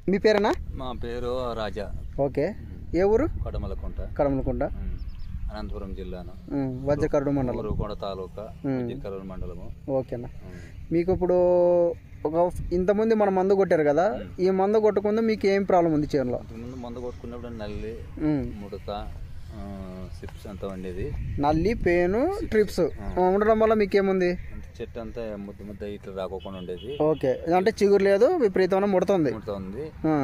మీ పేరేనా? మా పేరు రాజా. ఓకే, ఏ ఊరు? కడమలకుంట. కడమలకుంట, అనంతపురం జిల్లాను, వజ్రకరుడు మండలం, ఊరుకొండ తాలూకా, వజ్రకరుడు మండలము. ఓకేనా. మీకు ఇప్పుడు ఇంతమంది మన మందు కొట్టారు కదా, ఈ మందు కొట్టకుండా మీకు ఏం ప్రాబ్లం ఉంది చేనులో? ముందు మందు కొట్టుకున్నప్పుడు నల్లి, ముడత, సిప్స్ అంతా ఉండేది. నల్లి, పేను, ట్రిప్స్ ఉండడం వల్ల మీకేముంది? చెట్టు అంతా ముద్ద ముద్ద ఇట్లా రాకోకుండా ఉండేది. ఓకే, అంటే చిగురు లేదు, విపరీతమైన ముడుతుంది,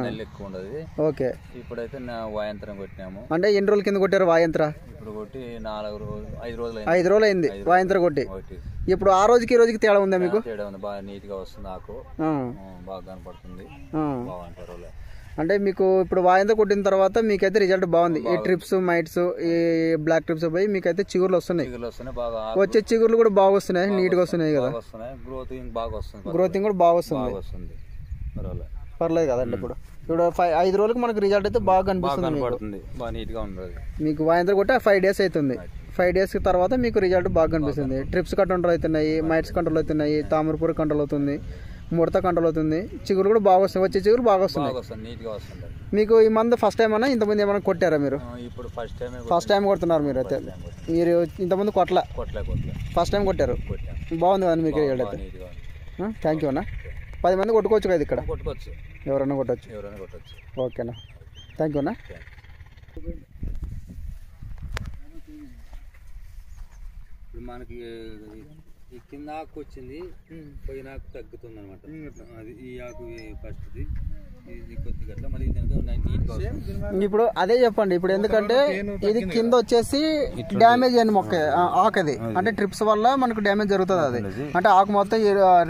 నల్లి ఎక్కువ ఉండదు. ఓకే, ఇప్పుడైతే వాయంత్రం కొట్టినాము. అంటే ఎన్ని రోజుల కింద కొట్టారు వాయంత్ర? ఇప్పుడు కొట్టి 5 రోజులు 5 రోజులు అయింది వాయంత్ర కొట్టి. ఇప్పుడు ఆ రోజుకి ఈ రోజుకి తేడా ఉందా మీకు? తేడా ఉంది, బాగా నీట్ గా వస్తుంది, ఆకు బాగా కనపడుతుంది, బాగుంటారు. అంటే మీకు ఇప్పుడు వాయంత్ర కొట్టిన తర్వాత మీకైతే రిజల్ట్ బాగుంది. ఈ ట్రిప్స్, మైట్స్, ఈ బ్లాక్ ట్రిప్స్ పోయి మీకైతే చిగుర్లు వస్తున్నాయి. వచ్చే చిగుర్లు కూడా బాగా వస్తున్నాయి, నీట్ గా వస్తున్నాయి కదా. గ్రోతింగ్ బాగా వస్తుంది, గ్రోతింగ్ కూడా బాగా వస్తుంది. పర్లేదు కదండి. ఇప్పుడు 5 రోజులకు మనకు రిజల్ట్ అయితే బాగా కనిపిస్తుంది, బాగా నీట్ గా ఉండదు. మీకు వాయంత్ర కొట్టి 5 డేస్ అవుతుంది. 5 డేస్ తర్వాత మీకు రిజల్ట్ బాగా కనిపిస్తుంది. ట్రిప్స్ కంట్రోల్ అవుతున్నాయి, మైట్స్ కంట్రోల్ అవుతున్నాయి, తామరపూర కంట్రోల్ అవుతుంది, ముడత కంట్రోల్ అవుతుంది, చిగురు కూడా బాగా వస్తుంది, వచ్చే చిగురు బాగా వస్తుంది. మీకు ఈ మందు ఫస్ట్ టైం అన్నా ఇంతమంది ఏమైనా కొట్టారా మీరు? ఇప్పుడు ఫస్ట్ టైం కొడుతున్నారు మీరు అయితే. మీరు ఇంతమంది కొట్టలే, ఫస్ట్ టైం కొట్టారు. బాగుంది కదా మీకు రిజల్ట్ అయితే. థ్యాంక్ యూ అన్న. 10 మంది కొట్టుకోవచ్చు కదా ఇక్కడ? ఎవరైనా కొట్టచ్చు. ఓకేనా, థ్యాంక్ యూ అన్న. మనకి ఈ కింద ఆకు వచ్చింది, పోయిన ఆకు తగ్గుతుంది అనమాట. అది ఈ ఆకు ఫస్ట్ది, ఇది కొద్దిగా అట్లా మళ్ళీ ఇప్పుడు అదే చెప్పండి. ఇప్పుడు ఎందుకంటే ఇది కింద వచ్చేసి డ్యామేజ్ అయిన మొక్క ఆకది, అంటే ట్రిప్స్ వల్ల మనకు డ్యామేజ్ జరుగుతుంది. అది అంటే ఆకు మొత్తం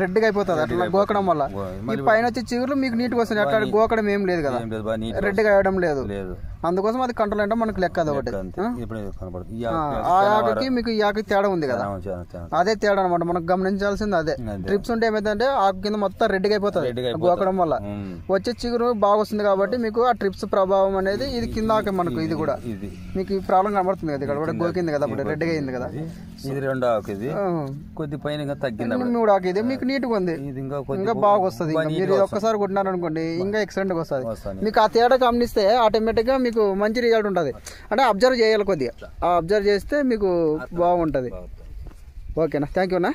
రెడ్గా అయిపోతుంది అట్లా గోకడం వల్ల. ఈ పైన వచ్చే చిగురు మీకు నీట్గా వస్తుంది, అట్లా గోకడం ఏం లేదు కదా, రెడ్గా అయ్యడం లేదు. అందుకోసం అది కంట్రోల్ అంటే మనకు లెక్క అది ఒకటి. ఆ ఆకుకి మీకు ఈ ఆకు తేడా ఉంది కదా, అదే తేడా అనమాట. మనకు గమనించాల్సింది అదే. ట్రిప్స్ ఉంటే ఏమైందంటే ఆకు కింద మొత్తం రెడ్గా అయిపోతుంది గోకడం వల్ల. వచ్చే చిగురు బాగా వస్తుంది కాబట్టి మీకు ఆ ట్రిప్స్ ప్రభావం అనేది ఇది కింద ఆకు మనకు. ఇది కూడా మీకు ఈ ప్రాబ్లం కనబడుతుంది కదా, ఇక్కడ గోకింది కదా, అప్పుడు రెడ్గా అయింది కదా. ఇది 2 ఆకు, ఇది కొద్ది పైన తగ్గింది. 3 ఆకు, ఇది మీకు నీట్గా ఉంది, ఇంకా బాగా వస్తుంది. మీరు ఒక్కసారి కొట్టినారు అనుకోండి ఇంకా ఎక్సలెంట్ గా వస్తుంది. మీకు ఆ తేడా గమనిస్తే ఆటోమేటిక్ గా మీకు మంచి రిజల్ట్ ఉంటుంది. అంటే అబ్జర్వ్ చేయాలి కొద్దిగా, అబ్జర్వ్ చేస్తే మీకు బాగుంటుంది. ఓకేనా, థ్యాంక్ యూ అన్న.